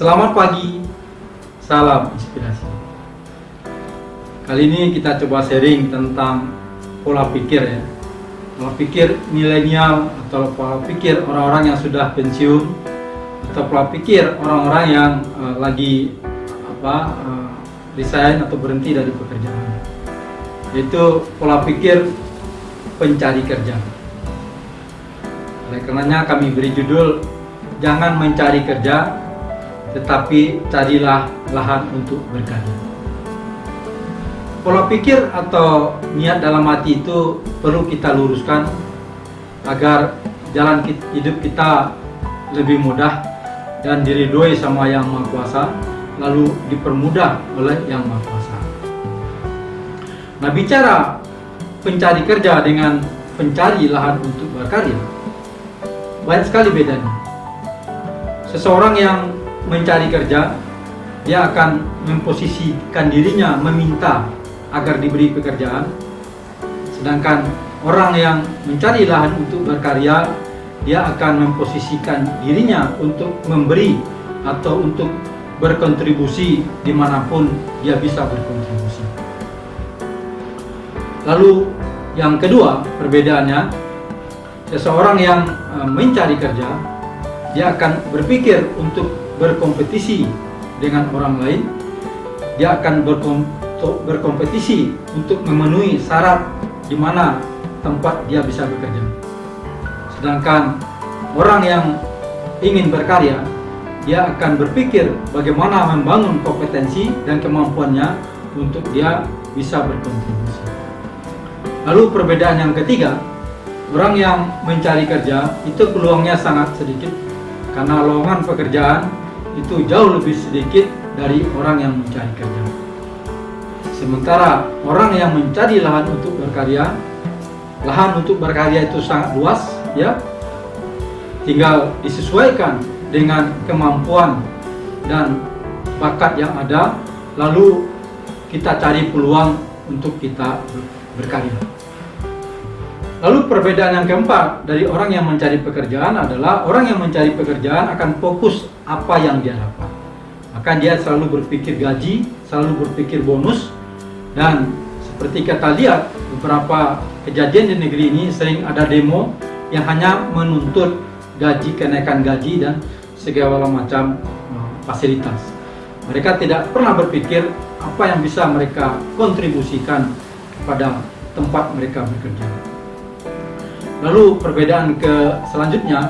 Selamat pagi, salam inspirasi. Kali ini kita coba sharing tentang pola pikir ya. Pola pikir milenial atau pola pikir orang-orang yang sudah pensiun atau pola pikir orang-orang yang lagi resign atau berhenti dari pekerjaan. Yaitu pola pikir pencari kerja. Oleh karenanya kami beri judul jangan mencari kerja, tetapi carilah lahan untuk berkarya. Pola pikir atau niat dalam hati itu perlu kita luruskan agar jalan hidup kita lebih mudah dan diridhoi sama Yang Maha Kuasa, lalu dipermudah oleh Yang Maha Kuasa. Nah, bicara pencari kerja dengan pencari lahan untuk berkarya, banyak sekali bedanya. Seseorang yang mencari kerja, dia akan memposisikan dirinya meminta agar diberi pekerjaan. Sedangkan orang yang mencari lahan untuk berkarya, dia akan memposisikan dirinya untuk memberi atau untuk berkontribusi dimanapun dia bisa berkontribusi. Lalu yang kedua perbedaannya, seseorang yang mencari kerja, dia akan berpikir untuk berkompetisi dengan orang lain. Dia akan berkompetisi untuk memenuhi syarat di mana tempat dia bisa bekerja. Sedangkan orang yang ingin berkarya, dia akan berpikir bagaimana membangun kompetensi dan kemampuannya untuk dia bisa berkontribusi. Lalu perbedaan yang ketiga, orang yang mencari kerja itu peluangnya sangat sedikit karena lowongan pekerjaan itu jauh lebih sedikit dari orang yang mencari kerja. Sementara orang yang mencari lahan untuk berkarya itu sangat luas ya. Tinggal disesuaikan dengan kemampuan dan bakat yang ada, lalu kita cari peluang untuk kita berkarya. Lalu perbedaan yang keempat dari orang yang mencari pekerjaan adalah orang yang mencari pekerjaan akan fokus apa yang dia dapat. Maka dia selalu berpikir gaji, selalu berpikir bonus, dan seperti kita lihat beberapa kejadian di negeri ini sering ada demo yang hanya menuntut gaji, kenaikan gaji dan segala macam fasilitas. Mereka tidak pernah berpikir apa yang bisa mereka kontribusikan pada tempat mereka bekerja. Lalu perbedaan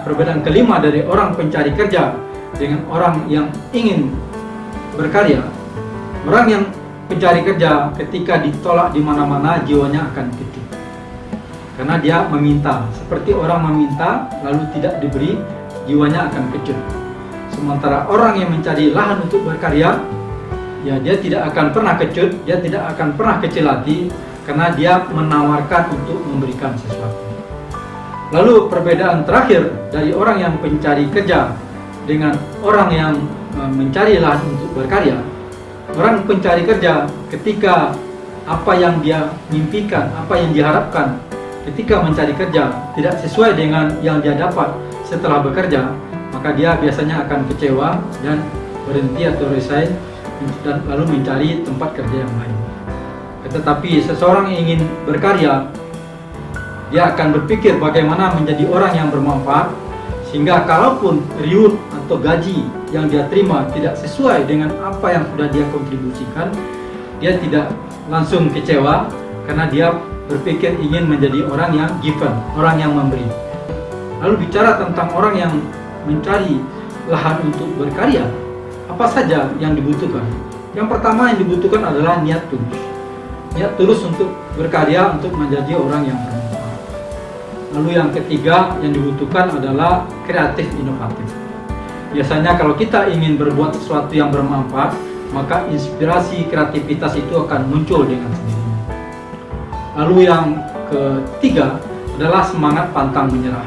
perbedaan kelima dari orang pencari kerja dengan orang yang ingin berkarya. Orang yang pencari kerja ketika ditolak di mana-mana jiwanya akan kecut. Karena dia meminta, seperti orang meminta lalu tidak diberi, jiwanya akan kecut. Sementara orang yang mencari lahan untuk berkarya, ya dia tidak akan pernah kecut, dia tidak akan pernah kecil hati karena dia menawarkan untuk memberikan sesuatu. Lalu perbedaan terakhir dari orang yang pencari kerja dengan orang yang mencari lahan untuk berkarya. Orang pencari kerja ketika apa yang dia mimpikan, apa yang diharapkan ketika mencari kerja tidak sesuai dengan yang dia dapat setelah bekerja, maka dia biasanya akan kecewa dan berhenti atau resign dan lalu mencari tempat kerja yang lain. Tetapi seseorang yang ingin berkarya, dia akan berpikir bagaimana menjadi orang yang bermanfaat, sehingga kalaupun riut atau gaji yang dia terima tidak sesuai dengan apa yang sudah dia kontribusikan, dia tidak langsung kecewa karena dia berpikir ingin menjadi orang yang given, orang yang memberi. Lalu bicara tentang orang yang mencari lahan untuk berkarya, apa saja yang dibutuhkan? Yang pertama yang dibutuhkan adalah niat tulus. Niat tulus untuk berkarya, untuk menjadi orang yang bermanfaat. Lalu yang ketiga yang dibutuhkan adalah kreatif inovatif. Biasanya kalau kita ingin berbuat sesuatu yang bermanfaat, maka inspirasi kreativitas itu akan muncul dengan sendirinya. Lalu yang ketiga adalah semangat pantang menyerah.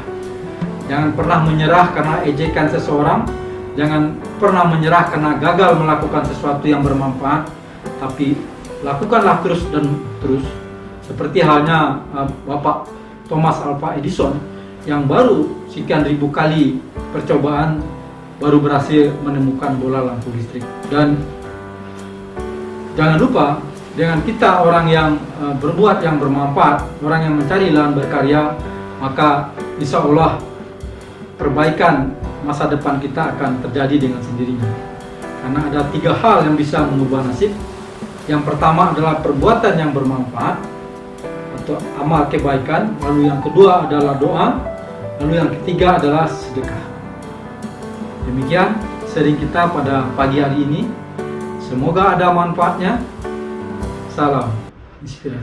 Jangan pernah menyerah karena ejekan seseorang, jangan pernah menyerah karena gagal melakukan sesuatu yang bermanfaat, tapi lakukanlah terus dan terus. Seperti halnya Bapak Thomas Alva Edison yang baru sekian ribu kali percobaan baru berhasil menemukan bola lampu listrik. Dan jangan lupa, dengan kita orang yang berbuat yang bermanfaat, orang yang mencari lahan berkarya, maka insya Allah perbaikan masa depan kita akan terjadi dengan sendirinya. Karena ada 3 hal yang bisa mengubah nasib. Yang pertama adalah perbuatan yang bermanfaat atau amal kebaikan, lalu yang kedua adalah doa, lalu yang ketiga adalah sedekah. Demikian sharing kita pada pagi hari ini. Semoga ada manfaatnya. Salam inspirasi.